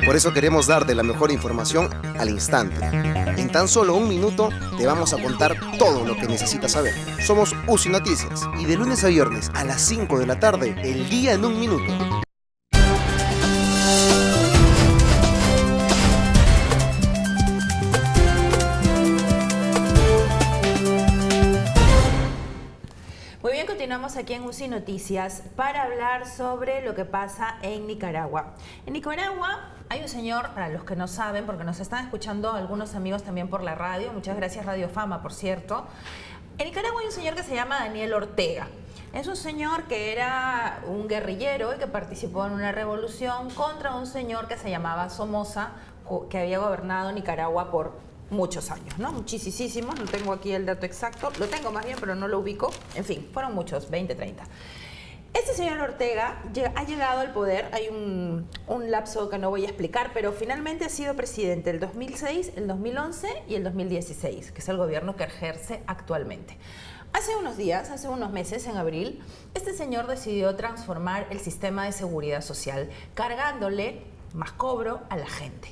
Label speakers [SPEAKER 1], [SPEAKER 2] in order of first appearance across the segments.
[SPEAKER 1] Por eso queremos darte la mejor información al instante. En tan solo un minuto te vamos a contar todo lo que necesitas saber. Somos UCI Noticias y de lunes a viernes a las 5 de la tarde, el día en un minuto.
[SPEAKER 2] Muy bien, continuamos aquí en UCI Noticias para hablar sobre lo que pasa en Nicaragua. En Nicaragua hay un señor, para los que no saben, porque nos están escuchando algunos amigos también por la radio, muchas gracias Radio Fama, por cierto. En Nicaragua hay un señor que se llama Daniel Ortega. Es un señor que era un guerrillero y que participó en una revolución contra un señor que se llamaba Somoza, que había gobernado Nicaragua por muchos años, ¿no? Muchísimos, no tengo aquí el dato exacto, lo tengo más bien, pero no lo ubico. En fin, fueron muchos, 20, 30. Este señor Ortega ha llegado al poder, hay un lapso que no voy a explicar, pero finalmente ha sido presidente el 2006, el 2011 y el 2016, que es el gobierno que ejerce actualmente. Hace unos días, hace unos meses, en abril, este señor decidió transformar el sistema de seguridad social, cargándole más cobro a la gente.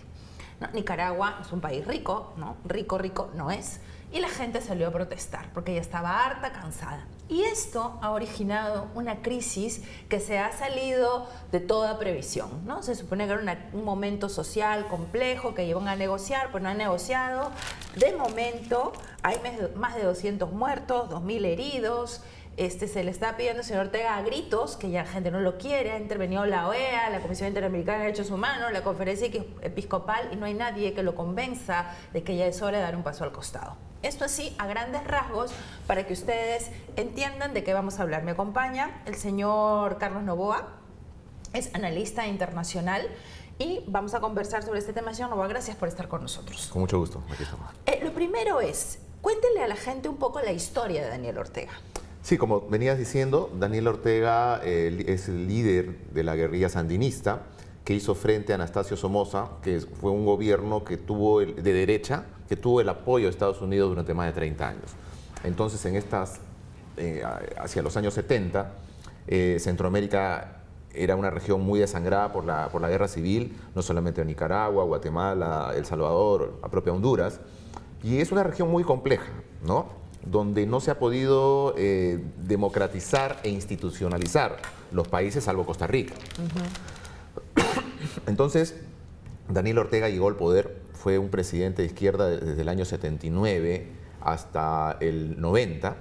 [SPEAKER 2] ¿No? Nicaragua es un país rico, ¿no? Rico no es. Y la gente salió a protestar porque ya estaba harta, cansada. Y esto ha originado una crisis que se ha salido de toda previsión, ¿no? Se supone que era un momento social complejo que iban a negociar, pues no han negociado. De momento hay más de 200 muertos, 2.000 heridos. Se le está pidiendo al señor Ortega a gritos, que ya la gente no lo quiere. Ha intervenido la OEA, la Comisión Interamericana de Derechos Humanos, la Conferencia Episcopal, y no hay nadie que lo convenza de que ya es hora de dar un paso al costado. Esto así, a grandes rasgos, para que ustedes entiendan de qué vamos a hablar. Me acompaña el señor Carlos Novoa, es analista internacional, y vamos a conversar sobre este tema. Señor Novoa, gracias por estar con nosotros.
[SPEAKER 3] Con mucho gusto, aquí estamos.
[SPEAKER 2] Lo primero es, cuéntenle a la gente un poco la historia de Daniel Ortega.
[SPEAKER 3] Sí, como venías diciendo, Daniel Ortega es el líder de la guerrilla sandinista que hizo frente a Anastasio Somoza, que fue un gobierno que tuvo de derecha, que tuvo el apoyo de Estados Unidos durante más de 30 años. Entonces, hacia los años 70, Centroamérica era una región muy desangrada por la guerra civil, no solamente en Nicaragua, Guatemala, El Salvador, la propia Honduras, y es una región muy compleja, ¿no? Donde no se ha podido democratizar e institucionalizar los países, salvo Costa Rica. Entonces, Daniel Ortega llegó al poder, fue un presidente de izquierda desde el año 79 hasta el 90,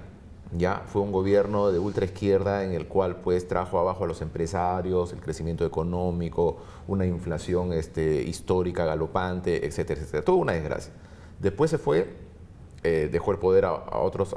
[SPEAKER 3] ya fue un gobierno de ultraizquierda en el cual pues trajo abajo a los empresarios, el crecimiento económico, una inflación histórica galopante, etcétera, etcétera. Toda una desgracia. Después se fue, dejó el poder a otros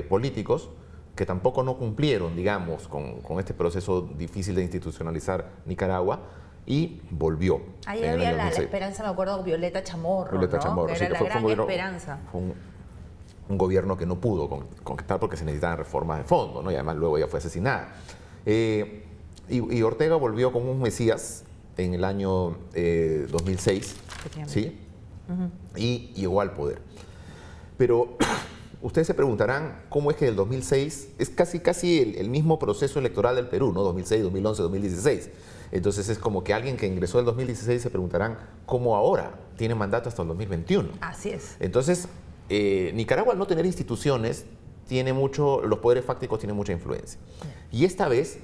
[SPEAKER 3] políticos que tampoco no cumplieron, digamos, con este proceso difícil de institucionalizar Nicaragua, y volvió.
[SPEAKER 2] Ahí había la esperanza, me acuerdo, Violeta Chamorro,
[SPEAKER 3] Violeta Chamorro,
[SPEAKER 2] que era
[SPEAKER 3] sí,
[SPEAKER 2] la gran esperanza.
[SPEAKER 3] Fue un gobierno que no pudo conquistar porque se necesitaban reformas de fondo, ¿no? Y además luego ya fue asesinada. Y Ortega volvió como un mesías en el año 2006, ¿sí? Y llegó al poder. Pero ustedes se preguntarán cómo es que del 2006 es casi el mismo proceso electoral del Perú, ¿no? 2006, 2011, 2016. Entonces es como que alguien que ingresó en 2016 se preguntarán cómo ahora tiene mandato hasta el 2021.
[SPEAKER 2] Así es.
[SPEAKER 3] Entonces, Nicaragua, al no tener instituciones, los poderes fácticos tienen mucha influencia. Y esta vez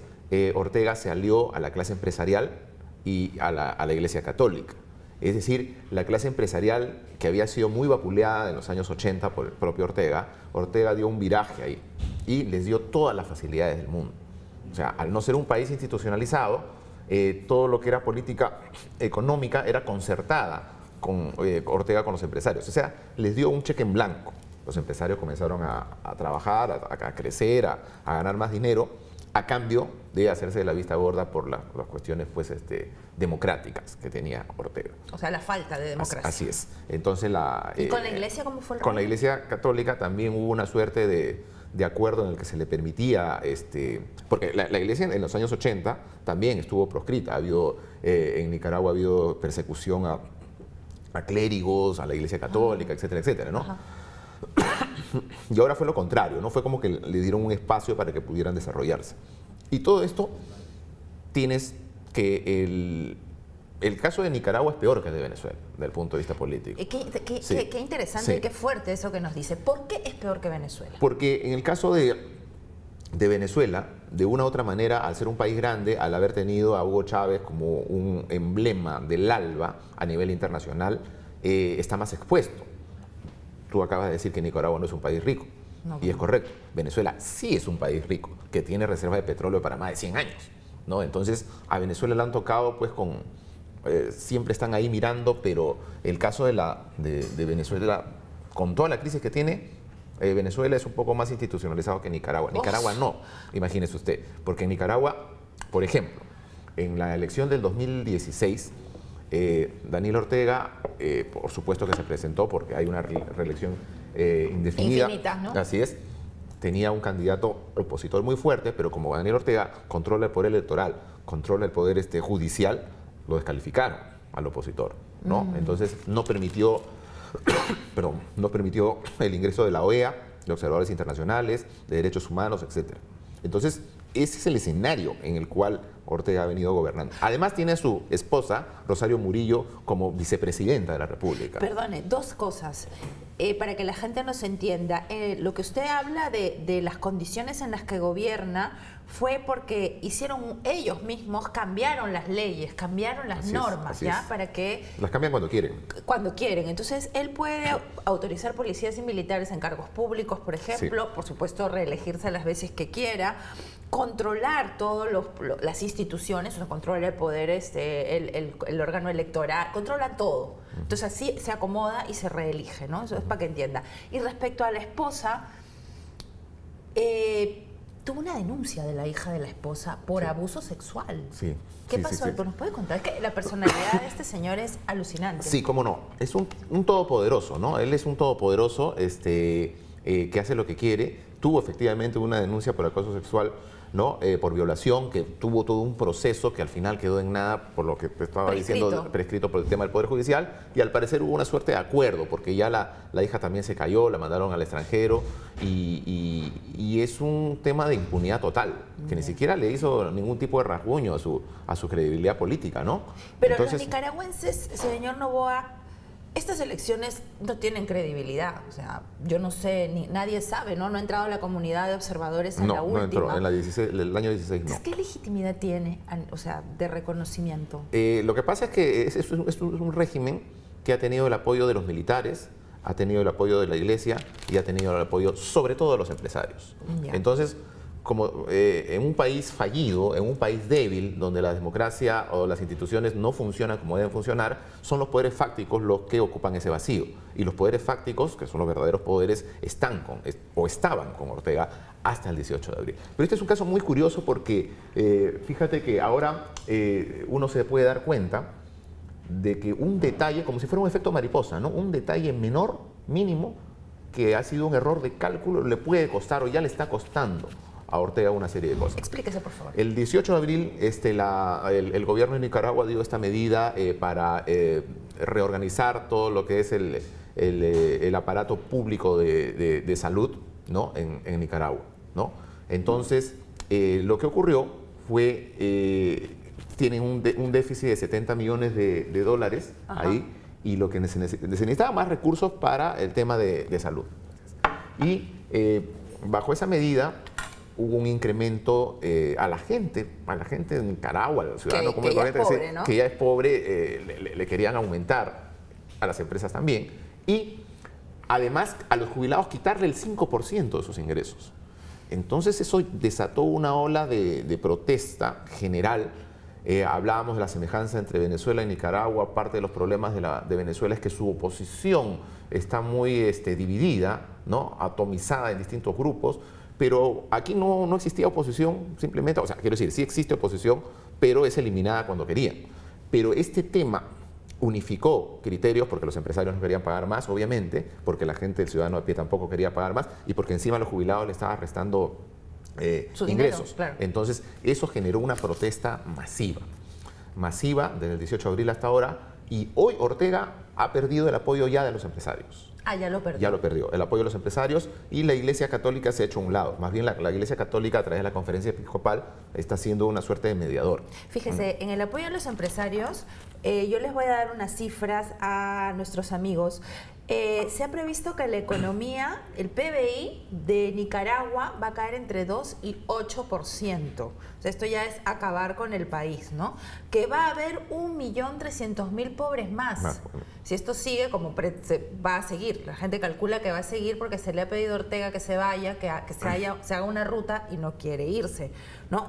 [SPEAKER 3] Ortega se alió a la clase empresarial y a la Iglesia Católica. Es decir, la clase empresarial, que había sido muy vapuleada en los años 80 por el propio Ortega dio un viraje ahí y les dio todas las facilidades del mundo. O sea, al no ser un país institucionalizado, todo lo que era política económica era concertada con Ortega con los empresarios. O sea, les dio un cheque en blanco. Los empresarios comenzaron a trabajar, a crecer, a ganar más dinero, a cambio de hacerse de la vista gorda por las cuestiones pues, democráticas que tenía Ortega.
[SPEAKER 2] O sea, la falta de democracia.
[SPEAKER 3] Así es. Entonces,
[SPEAKER 2] ¿Y con la Iglesia cómo fue el
[SPEAKER 3] Con la Iglesia Católica también hubo una suerte de acuerdo en el que se le permitía, porque la Iglesia en los años 80 también estuvo proscrita. En Nicaragua ha habido persecución a clérigos, a la Iglesia Católica, etcétera, etcétera, ¿no? Y ahora fue lo contrario, ¿no? Fue como que le dieron un espacio para que pudieran desarrollarse. Y todo esto tienes que el caso de Nicaragua es peor que el de Venezuela, desde el punto de vista político.
[SPEAKER 2] Qué interesante y qué fuerte eso que nos dice. ¿Por qué es peor que Venezuela?
[SPEAKER 3] Porque en el caso de Venezuela, de una u otra manera, al ser un país grande, al haber tenido a Hugo Chávez como un emblema del ALBA a nivel internacional, está más expuesto. Tú acabas de decir que Nicaragua no es un país rico. No, y es correcto. Venezuela sí es un país rico, que tiene reservas de petróleo para más de 100 años, ¿no? Entonces, a Venezuela le han tocado, pues, siempre están ahí mirando, pero el caso de Venezuela, con toda la crisis que tiene, Venezuela es un poco más institucionalizado que Nicaragua. Nicaragua no, imagínese usted, porque en Nicaragua, por ejemplo, en la elección del 2016, Daniel Ortega, por supuesto que se presentó porque hay una reelección indefinida.
[SPEAKER 2] Infinita, ¿no?
[SPEAKER 3] Así es. Tenía un candidato opositor muy fuerte, pero como Daniel Ortega controla el poder electoral, controla el poder judicial, lo descalificaron al opositor, ¿no? Entonces no permitió el ingreso de la OEA, de observadores internacionales, de derechos humanos, etc. Entonces, ese es el escenario en el cual Ortega ha venido gobernando. Además, tiene a su esposa, Rosario Murillo, como vicepresidenta de la República.
[SPEAKER 2] Perdone, dos cosas. Para que la gente nos entienda, lo que usted habla de las condiciones en las que gobierna fue porque ellos mismos cambiaron las leyes, cambiaron las normas, ¿ya? Para que...
[SPEAKER 3] Las cambian cuando quieren.
[SPEAKER 2] Cuando quieren. Entonces, él puede autorizar policías y militares en cargos públicos, por ejemplo, por supuesto, reelegirse las veces que quiera, controlar todas las instituciones, o sea, controla el poder, el órgano electoral, controla todo. Entonces, así se acomoda y se reelige, ¿no? Eso es para que entienda. Y respecto a la esposa, tuvo una denuncia de la hija de la esposa por abuso sexual.
[SPEAKER 3] Sí.
[SPEAKER 2] ¿Qué pasó? Sí. ¿Nos puede contar? Es que la personalidad de este señor es alucinante.
[SPEAKER 3] Sí, cómo no. Es un todopoderoso, ¿no? Él es un todopoderoso que hace lo que quiere. Tuvo efectivamente una denuncia por acoso sexual, ¿no? Por violación, que tuvo todo un proceso que al final quedó en nada, por lo que te estaba diciendo, prescrito por el tema del Poder Judicial, y al parecer hubo una suerte de acuerdo, porque ya la hija también se cayó, la mandaron al extranjero, y es un tema de impunidad total, que ni siquiera le hizo ningún tipo de rasguño a su credibilidad política, ¿no?
[SPEAKER 2] Pero entonces, los nicaragüenses, señor Noboa, estas elecciones no tienen credibilidad, o sea, yo no sé, nadie sabe, ¿no? No ha entrado la comunidad de observadores en la última. No entró,
[SPEAKER 3] en el año 16 no.
[SPEAKER 2] ¿Qué legitimidad tiene, o sea, de reconocimiento?
[SPEAKER 3] Lo que pasa es que es un régimen que ha tenido el apoyo de los militares, ha tenido el apoyo de la iglesia y ha tenido el apoyo sobre todo de los empresarios. Ya. Entonces, como en un país fallido, en un país débil, donde la democracia o las instituciones no funcionan como deben funcionar, son los poderes fácticos los que ocupan ese vacío. Y los poderes fácticos, que son los verdaderos poderes, estaban con Ortega hasta el 18 de abril. Pero este es un caso muy curioso porque fíjate que ahora uno se puede dar cuenta de que un detalle, como si fuera un efecto mariposa, ¿no? Un detalle menor, mínimo, que ha sido un error de cálculo, le puede costar o ya le está costando a Ortega una serie de cosas.
[SPEAKER 2] Explíquese, por favor.
[SPEAKER 3] El 18 de abril el gobierno de Nicaragua dio esta medida para reorganizar todo lo que es el aparato público de salud, ¿no? en Nicaragua, ¿no? Entonces, lo que ocurrió fue, tienen un déficit de 70 millones de dólares ahí, y lo que se necesitaba más recursos para el tema de salud. Y bajo esa medida hubo un incremento a la gente de Nicaragua, al ciudadano común y corriente, ¿no? Que ya es pobre, le querían aumentar, a las empresas también, y además a los jubilados quitarle el 5% de sus ingresos. Entonces eso desató una ola de protesta general. Hablábamos de la semejanza entre Venezuela y Nicaragua. Parte de los problemas de Venezuela es que su oposición está muy dividida, ¿no? Atomizada en distintos grupos. Pero aquí no existía oposición, simplemente, o sea, quiero decir, sí existe oposición, pero es eliminada cuando querían. Pero este tema unificó criterios porque los empresarios no querían pagar más, obviamente, porque la gente, el ciudadano de pie tampoco quería pagar más, y porque encima a los jubilados le estaba restando ingresos.
[SPEAKER 2] Dinero, claro.
[SPEAKER 3] Entonces, eso generó una protesta masiva desde el 18 de abril hasta ahora, y hoy Ortega ha perdido el apoyo ya de los empresarios.
[SPEAKER 2] Ah, ya lo perdió.
[SPEAKER 3] Ya lo perdió, el apoyo de los empresarios, y la Iglesia Católica se ha hecho a un lado. Más bien la Iglesia Católica, a través de la Conferencia Episcopal, está siendo una suerte de mediador.
[SPEAKER 2] Fíjese, en el apoyo a los empresarios, yo les voy a dar unas cifras a nuestros amigos. Se ha previsto que la economía, el PBI de Nicaragua va a caer entre 2 y 8%. O sea, esto ya es acabar con el país, ¿no? Que va a haber 1.300.000 pobres más. Si esto sigue como va a seguir, la gente calcula que va a seguir porque se le ha pedido a Ortega que se vaya, que se haga una ruta y no quiere irse, ¿no?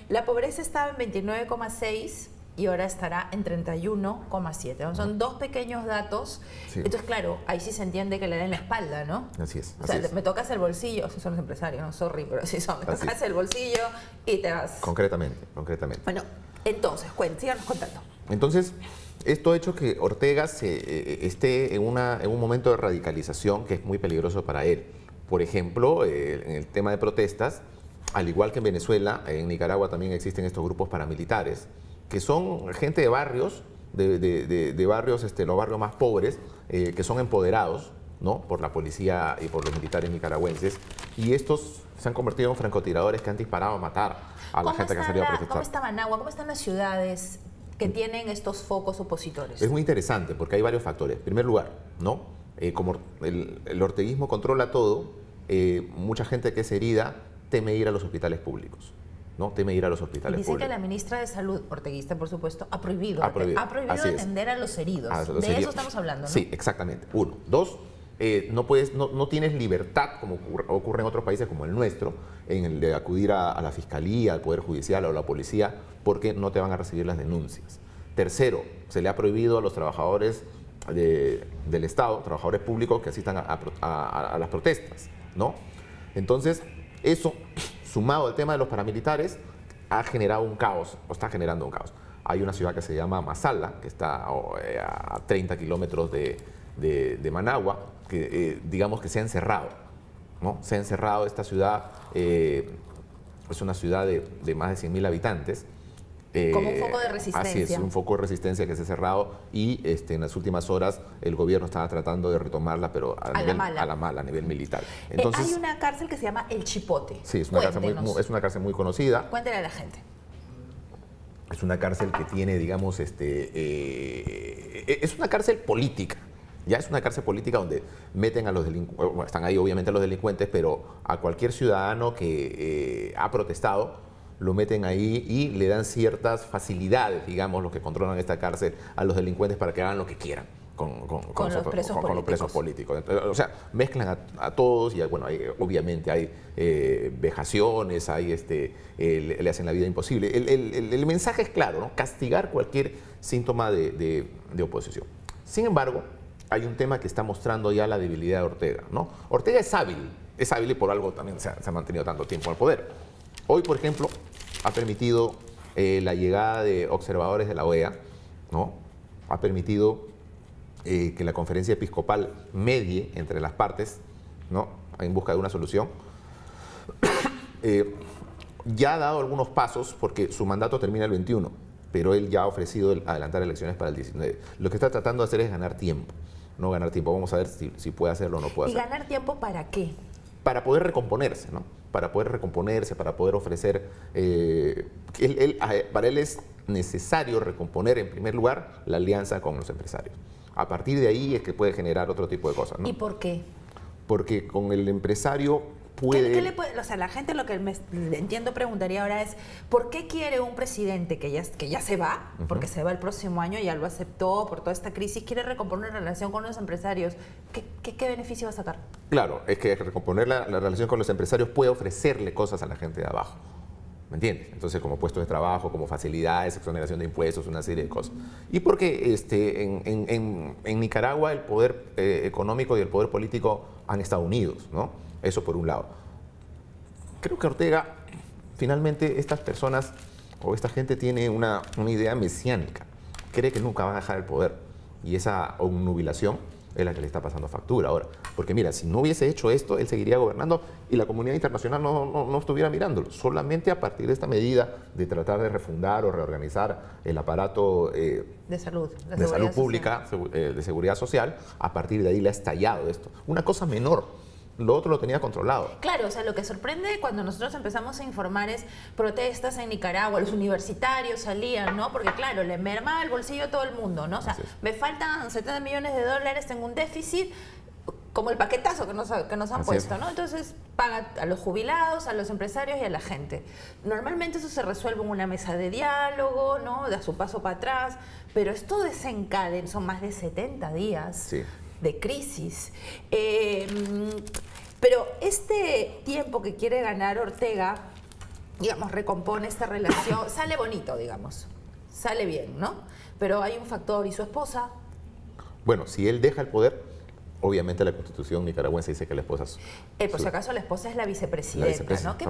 [SPEAKER 2] La pobreza estaba en 29,6 y ahora estará en 31,7. Son dos pequeños datos. Sí. Entonces, claro, ahí sí se entiende que le den la espalda, ¿no?
[SPEAKER 3] Así es.
[SPEAKER 2] O sea, me tocas el bolsillo, esos son los empresarios, no, sorry, pero sí son. Me tocas el bolsillo y te vas.
[SPEAKER 3] Concretamente.
[SPEAKER 2] Bueno, entonces, síganos contando.
[SPEAKER 3] Entonces, esto ha hecho que Ortega esté en un momento de radicalización que es muy peligroso para él. Por ejemplo, en el tema de protestas, al igual que en Venezuela, en Nicaragua también existen estos grupos paramilitares, que son gente de barrios, de barrios, los barrios más pobres, que son empoderados, ¿no?, por la policía y por los militares nicaragüenses, y estos se han convertido en francotiradores que han disparado a matar a la gente que ha salido a protestar.
[SPEAKER 2] ¿Cómo está Managua? ¿Cómo están las ciudades que tienen estos focos opositores?
[SPEAKER 3] Es muy interesante porque hay varios factores. En primer lugar, ¿no?, como el orteguismo controla todo, mucha gente que es herida teme ir a los hospitales públicos. ¿No? Teme ir a los hospitales
[SPEAKER 2] públicos. Dice que la ministra de Salud, orteguista por supuesto, ha prohibido atender a los heridos. De eso estamos hablando, ¿no?
[SPEAKER 3] Sí, exactamente. Uno. Dos, no tienes libertad, como ocurre en otros países como el nuestro, en el de acudir a la fiscalía, al Poder Judicial o a la policía, porque no te van a recibir las denuncias. Tercero, se le ha prohibido a los trabajadores del Estado, trabajadores públicos que asistan a las protestas, ¿no? Entonces, eso, sumado al tema de los paramilitares, ha generado un caos, o está generando un caos. Hay una ciudad que se llama Masala, que está a 30 kilómetros de Managua, que digamos que se ha encerrado, ¿no? Se ha encerrado esta ciudad, es una ciudad de más de 100.000 habitantes.
[SPEAKER 2] Como un foco de resistencia.
[SPEAKER 3] Así es, un foco de resistencia que se ha cerrado y en las últimas horas el gobierno estaba tratando de retomarla, pero a la mala, a nivel militar. Entonces,
[SPEAKER 2] hay una cárcel que se llama El Chipote.
[SPEAKER 3] Sí, es una cárcel muy conocida.
[SPEAKER 2] Cuéntele a la gente.
[SPEAKER 3] Es una cárcel que tiene, digamos, es una cárcel política. Ya es una cárcel política donde meten a los delincuentes, bueno, están ahí obviamente los delincuentes, pero a cualquier ciudadano que ha protestado, lo meten ahí y le dan ciertas facilidades, digamos, los que controlan esta cárcel, a los delincuentes para que hagan lo que quieran con los presos políticos. O sea, mezclan a todos y, bueno, obviamente hay vejaciones, le hacen la vida imposible. El mensaje es claro, ¿no? Castigar cualquier síntoma de oposición. Sin embargo, hay un tema que está mostrando ya la debilidad de Ortega, ¿no? Ortega es hábil y por algo también se ha mantenido tanto tiempo al poder. Hoy, por ejemplo, ha permitido la llegada de observadores de la OEA, ¿no? Ha permitido que la conferencia episcopal medie entre las partes, ¿no?, en busca de una solución. Ya ha dado algunos pasos porque su mandato termina el 21, pero él ya ha ofrecido adelantar elecciones para el 19. Lo que está tratando de hacer es ganar tiempo, no ganar tiempo. Vamos a ver si puede hacerlo o no puede hacerlo.
[SPEAKER 2] ¿Y ganar tiempo para qué?
[SPEAKER 3] Para poder recomponerse, ¿no? Para poder recomponerse, para poder ofrecer... para él es necesario recomponer, en primer lugar, la alianza con los empresarios. A partir de ahí es que puede generar otro tipo de cosas, ¿no?
[SPEAKER 2] ¿Y por qué?
[SPEAKER 3] Porque con el empresario puede...
[SPEAKER 2] ¿Qué le puede, o sea, la gente lo que preguntaría ahora es, ¿por qué quiere un presidente que ya se va, porque se va el próximo año, ya lo aceptó por toda esta crisis, quiere recomponer una relación con los empresarios? ¿Qué beneficio va a sacar?
[SPEAKER 3] Claro, es que recomponer la relación con los empresarios puede ofrecerle cosas a la gente de abajo. ¿Me entiendes? Entonces, como puestos de trabajo, como facilidades, exoneración de impuestos, una serie de cosas. Y porque en Nicaragua el poder económico y el poder político han estado unidos, ¿no? Eso por un lado. Creo que Ortega, finalmente, estas personas o esta gente tiene una idea mesiánica. Cree que nunca van a dejar el poder. Y esa obnubilación es la que le está pasando factura ahora. Porque mira, si no hubiese hecho esto, él seguiría gobernando y la comunidad internacional no estuviera mirándolo. Solamente a partir de esta medida de tratar de refundar o reorganizar el aparato
[SPEAKER 2] de salud
[SPEAKER 3] pública, de seguridad social, a partir de ahí le ha estallado esto. Una cosa menor, lo otro lo tenía controlado.
[SPEAKER 2] Claro, o sea, lo que sorprende cuando nosotros empezamos a informar es protestas en Nicaragua, los universitarios salían, ¿no? Porque claro, le merma el bolsillo a todo el mundo, ¿no? O sea, me faltan 70 millones de dólares, tengo un déficit, como el paquetazo que nos han puesto, ¿no? Entonces paga a los jubilados, a los empresarios y a la gente. Normalmente eso se resuelve en una mesa de diálogo, ¿no? Da su paso para atrás, pero esto desencadena, son más de 70 días de crisis. Pero este tiempo que quiere ganar Ortega, digamos, recompone esta relación, sale bonito, digamos, sale bien, ¿no? Pero hay un factor, ¿y su esposa?
[SPEAKER 3] Bueno, si él deja el poder, obviamente la Constitución nicaragüense dice que la esposa es...
[SPEAKER 2] por si acaso la esposa es la vicepresidenta, ¿no? ¿Qué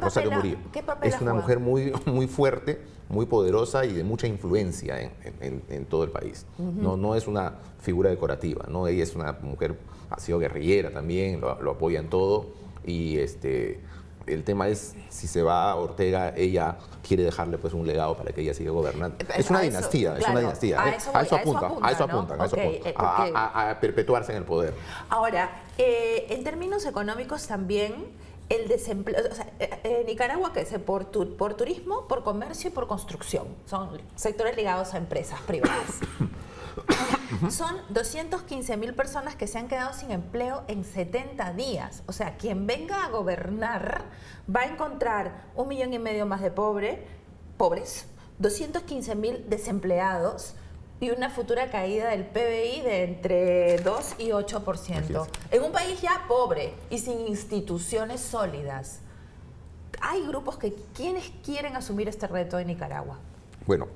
[SPEAKER 2] papel
[SPEAKER 3] es una mujer muy fuerte, muy poderosa y de mucha influencia en todo el país. No es una figura decorativa, ¿no? Ella es una mujer, ha sido guerrillera también, lo apoya en todo y el tema es, si se va a Ortega, ella quiere dejarle pues un legado para que ella siga gobernando. Es una dinastía,
[SPEAKER 2] claro,
[SPEAKER 3] es una dinastía.
[SPEAKER 2] A eso apuntan,
[SPEAKER 3] a perpetuarse en el poder.
[SPEAKER 2] Ahora, en términos económicos también, el desempleo, o sea, Nicaragua crece por turismo, por comercio y por construcción. Son sectores ligados a empresas privadas. Son 215.000 personas que se han quedado sin empleo en 70 días. O sea, quien venga a gobernar va a encontrar 1,5 millones más de pobres, 215.000 desempleados y una futura caída del PBI de entre 2 y 8%. En un país ya pobre y sin instituciones sólidas. Hay grupos ¿quiénes quieren asumir este reto en Nicaragua?
[SPEAKER 3] Bueno,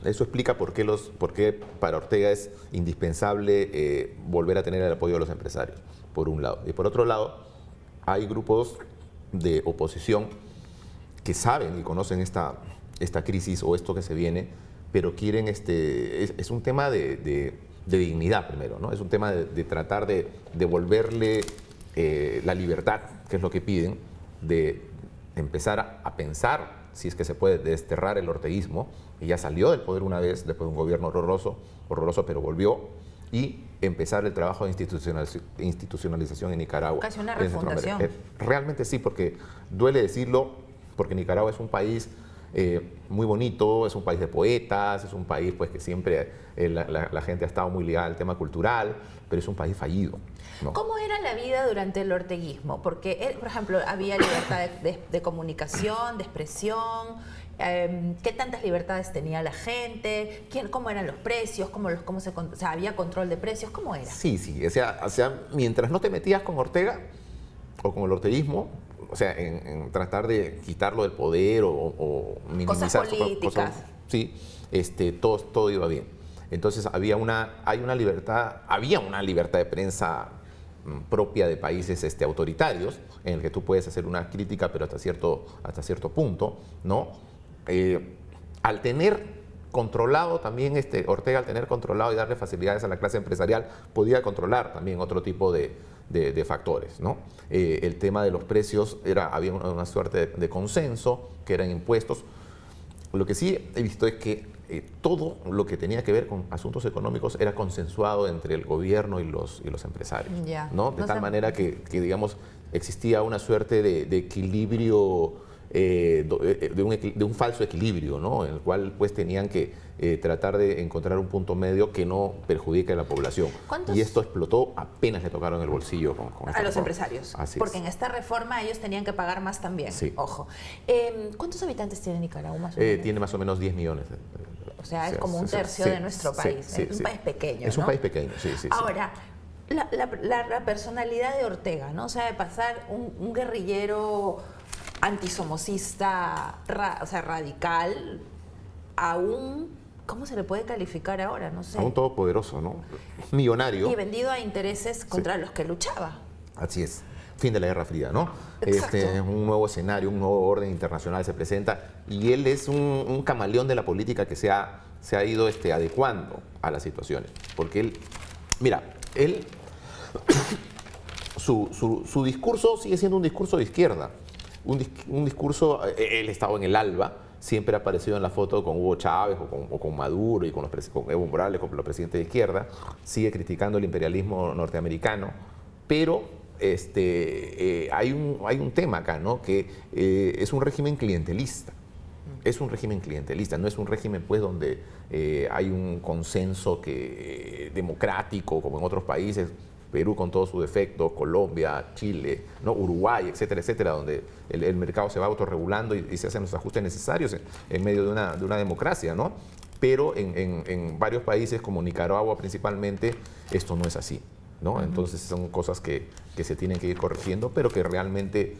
[SPEAKER 3] eso explica por qué para Ortega es indispensable volver a tener el apoyo de los empresarios, por un lado. Y por otro lado, hay grupos de oposición que saben y conocen esta crisis o esto que se viene, pero quieren, es un tema de dignidad primero, ¿no? Es un tema de tratar de devolverle la libertad, que es lo que piden, de empezar a pensar si es que se puede desterrar el orteguismo, que ya salió del poder una vez, después de un gobierno horroroso, pero volvió, y empezar el trabajo de institucionalización en Nicaragua.
[SPEAKER 2] Casi una refundación.
[SPEAKER 3] Realmente sí, porque duele decirlo, porque Nicaragua es un país muy bonito, es un país de poetas, es un país pues, que siempre la gente ha estado muy ligada al tema cultural, pero es un país fallido, ¿no?
[SPEAKER 2] ¿Cómo era la vida durante el orteguismo? Porque, por ejemplo, había libertad de comunicación, de expresión. ¿Qué tantas libertades tenía la gente? ¿Cómo eran los precios? ¿Había control de precios? ¿Cómo era?
[SPEAKER 3] Sí. O sea, mientras no te metías con Ortega o con el orteguismo, o sea, en tratar de quitarlo del poder o minimizar
[SPEAKER 2] cosas políticas.
[SPEAKER 3] Todo iba bien. Entonces había una libertad de prensa propia de países autoritarios, en el que tú puedes hacer una crítica, pero hasta cierto punto, ¿no? Al tener controlado también, Ortega, al tener controlado y darle facilidades a la clase empresarial, podía controlar también otro tipo de factores, ¿no? El tema de los precios, había una suerte de consenso, que eran impuestos. Lo que sí he visto es que todo lo que tenía que ver con asuntos económicos era consensuado entre el gobierno y los empresarios, ¿no? De tal manera que, digamos, existía una suerte de equilibrio, de un falso equilibrio, ¿no? En el cual pues tenían que tratar de encontrar un punto medio que no perjudique a la población. Y esto explotó apenas le tocaron el bolsillo con
[SPEAKER 2] a los empresarios.
[SPEAKER 3] Así
[SPEAKER 2] porque
[SPEAKER 3] es.
[SPEAKER 2] en esta reforma ellos tenían que pagar más también.
[SPEAKER 3] Sí.
[SPEAKER 2] Ojo. ¿Cuántos habitantes tiene Nicaragua más o menos?
[SPEAKER 3] Tiene más o menos 10 millones.
[SPEAKER 2] O sea, es como un tercio de nuestro país. Es un país pequeño,
[SPEAKER 3] Es un país pequeño, sí.
[SPEAKER 2] Ahora, la personalidad de Ortega, ¿no? O sea, de pasar un guerrillero antisomocista, radical, a un, ¿cómo se le puede calificar ahora? No sé.
[SPEAKER 3] A un todopoderoso, ¿no? Millonario.
[SPEAKER 2] Y vendido a intereses contra los que luchaba.
[SPEAKER 3] Así es. Fin de la Guerra Fría, ¿no?
[SPEAKER 2] Exacto.
[SPEAKER 3] Un nuevo escenario, un nuevo orden internacional se presenta y él es un camaleón de la política que se ha ido adecuando a las situaciones. Porque su discurso sigue siendo un discurso de izquierda. Un discurso, él estaba en el ALBA, siempre ha aparecido en la foto con Hugo Chávez o con Maduro y con Evo Morales, con los presidentes de izquierda, sigue criticando el imperialismo norteamericano, pero hay un tema acá, ¿no? Que es un régimen clientelista. Es un régimen clientelista, no es un régimen pues donde hay un consenso democrático como en otros países, Perú con todos sus defectos, Colombia, Chile, ¿no? Uruguay, etcétera, etcétera, donde el mercado se va autorregulando y se hacen los ajustes necesarios en medio de una democracia, ¿no? Pero en varios países como Nicaragua principalmente esto no es así, ¿no? Entonces son cosas que se tienen que ir corrigiendo, pero que realmente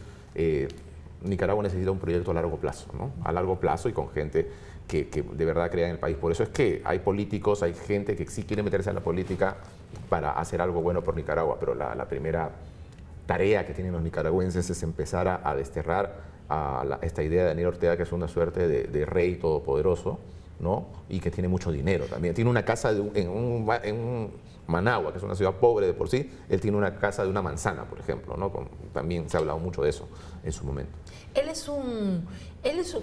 [SPEAKER 3] Nicaragua necesita un proyecto a largo plazo, ¿no? A largo plazo y con gente que de verdad crea en el país. Por eso es que hay políticos, hay gente que sí quiere meterse en la política para hacer algo bueno por Nicaragua, pero la primera tarea que tienen los nicaragüenses es empezar a desterrar esta idea de Daniel Ortega, que es una suerte de rey todopoderoso, ¿no? Y que tiene mucho dinero también. Tiene una casa en Managua, que es una ciudad pobre de por sí. Él tiene una casa de una manzana, por ejemplo, ¿no? También se ha hablado mucho de eso en su momento.
[SPEAKER 2] ¿Qué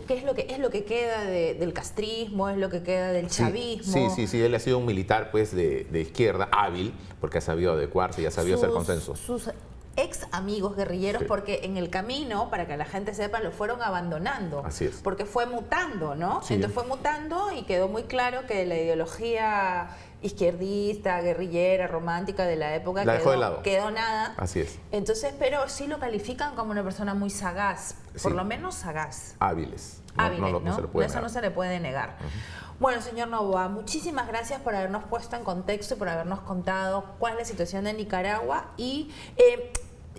[SPEAKER 2] es lo que queda del castrismo, es lo que queda del chavismo?
[SPEAKER 3] Sí, él ha sido un militar pues de izquierda, hábil, porque ha sabido adecuarse y ha sabido hacer consenso.
[SPEAKER 2] Sus ex amigos guerrilleros,
[SPEAKER 3] Sí.
[SPEAKER 2] porque en el camino, para que la gente sepa, lo fueron abandonando.
[SPEAKER 3] Así es.
[SPEAKER 2] Porque fue mutando, ¿no?
[SPEAKER 3] Sí.
[SPEAKER 2] Entonces fue mutando y quedó muy claro que la ideología izquierdista, guerrillera, romántica de la época
[SPEAKER 3] La dejó de lado.
[SPEAKER 2] quedó nada.
[SPEAKER 3] Así es.
[SPEAKER 2] Entonces, pero sí lo califican como una persona muy sagaz, por
[SPEAKER 3] Sí.
[SPEAKER 2] lo menos sagaz.
[SPEAKER 3] Hábiles.
[SPEAKER 2] Hábiles,
[SPEAKER 3] No se lo puede
[SPEAKER 2] Eso
[SPEAKER 3] negar.
[SPEAKER 2] no se le puede negar. Bueno, señor Novoa, muchísimas gracias por habernos puesto en contexto y por habernos contado cuál es la situación de Nicaragua y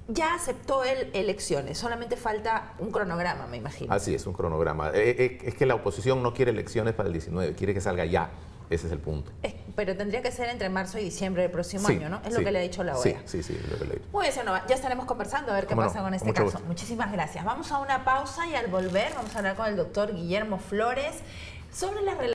[SPEAKER 2] ya aceptó él elecciones, solamente falta un cronograma, me imagino.
[SPEAKER 3] Así es, un cronograma. Es que la oposición no quiere elecciones para el 19, quiere que salga ya. Ese es el punto.
[SPEAKER 2] Pero tendría que ser entre marzo y diciembre del próximo
[SPEAKER 3] Sí,
[SPEAKER 2] año, ¿no? Es
[SPEAKER 3] sí.
[SPEAKER 2] lo que le ha dicho la OEA.
[SPEAKER 3] Sí, es lo que le he dicho.
[SPEAKER 2] Muy bien, señor Novoa, ya estaremos conversando a ver qué
[SPEAKER 3] ¿Cómo no?
[SPEAKER 2] pasa con este
[SPEAKER 3] Mucho
[SPEAKER 2] caso.
[SPEAKER 3] gusto.
[SPEAKER 2] Muchísimas gracias. Vamos a una pausa y al volver vamos a hablar con el doctor Guillermo Flores sobre las relaciones